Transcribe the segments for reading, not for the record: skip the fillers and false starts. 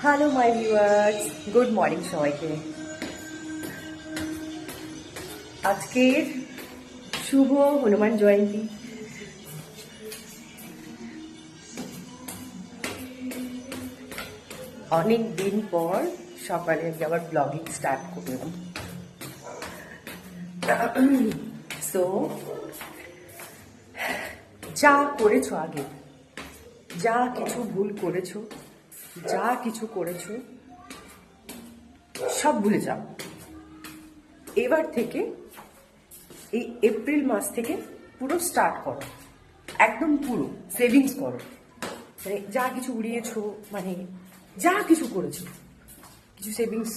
Hello my viewers, good morning সবাইকে। আজকের শুভ হনুমান জয়ন্তী। অনেক দিন পর সকালে আবার ব্লগিং স্টার্ট করলাম। সো যা করেছো আগে, যা কিছু ভুল করেছো, যা কিছু করেছো সব ভুলে যাও। এবার থেকে এই এপ্রিল মাস থেকে পুরো স্টার্ট করো, একদম পুরো সেভিংস করো। মানে যা কিছু উড়িয়েছো, মানে যা কিছু করেছো, কিছু সেভিংস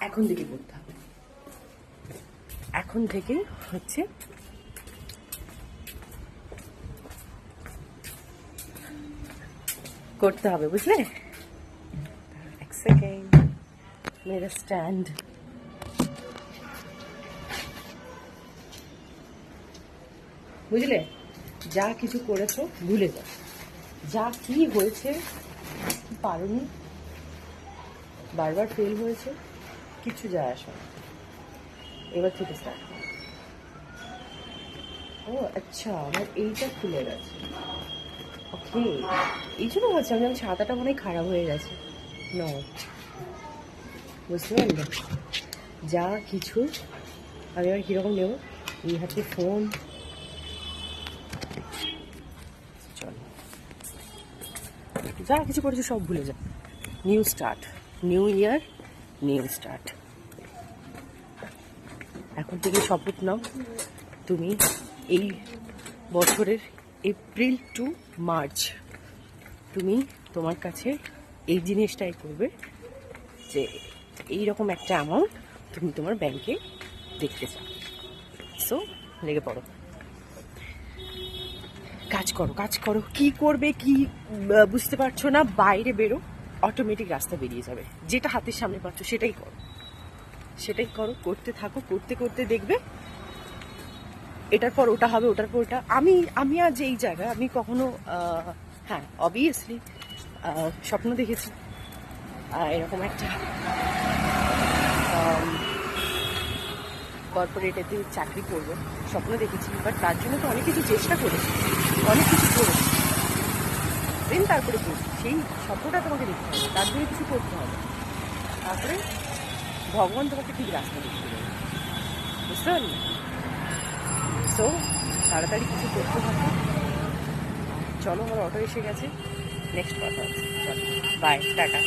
এখন থেকে করতে হবে। এখন থেকে হচ্ছে করতে হবে, বুঝলে? এক সেকেন্ড, মেরা স্ট্যান্ড। বুঝলে, যা কিছু করেছো ভুলে যাও। যা কি হয়েছে, কি পারোনি, বারবার ফেল হয়েছে, কিছু যায় আসে না। এবার থেকে স্টার্ট করো। ও আচ্ছা, আমার এইটা খুলে গেছে। ওকে, এই জন্য ভাবছি আমি ছাতাটা মনে হয় খারাপ হয়ে গেছে। নো, বুঝতে পারলে? যা কিছু আমি আবার কীরকম নেব, এই হাতে ফোন। চল, যা কিছু করেছো সব ভুলে যাও। New start, new year, new start. এখন থেকে শপথ নাও, তুমি এই বছরের এপ্রিল টু মার্চ তুমি তোমার কাছে এই জিনিসটাই করবে যে এইরকম একটা অ্যামাউন্ট তুমি তোমার ব্যাংকে দেখতে চাও। সো লেগে পড়ো, কাজ করো, কাজ করো। কি করবে কি বুঝতে পারছো না, বাইরে বেরো, অটোমেটিক রাস্তা বেরিয়ে যাবে। যেটা হাতের সামনে পাচ্ছ সেটাই করো, সেটাই করো। করতে থাকো, করতে করতে দেখবে এটার পর ওটা হবে, ওটার পর ওটা। আমি আজ এই জায়গায় আমি কখনো হ্যাঁ অবভিয়াসলি স্বপ্ন দেখেছি এরকম একটা কর্পোরেটেতে চাকরি করবো, স্বপ্ন দেখেছি। বাট তার জন্য তো অনেক কিছু চেষ্টা করেছি, অনেক কিছু করেছি, দেন তারপরে করছি। সেই স্বপ্নটা তোমাকে দেখতে হবে, তার জন্য কিছু করতে হবে, তারপরে ভগবান তোমাকে ঠিক রাস্তা দেখতে দেবে, বুঝতে পারলি? সো তাড়াতাড়ি কিছু করতে হবে। চলো, আমার অটো এসে গেছে, নেক্সট কথা হচ্ছে। চলো, বাই, টাটা।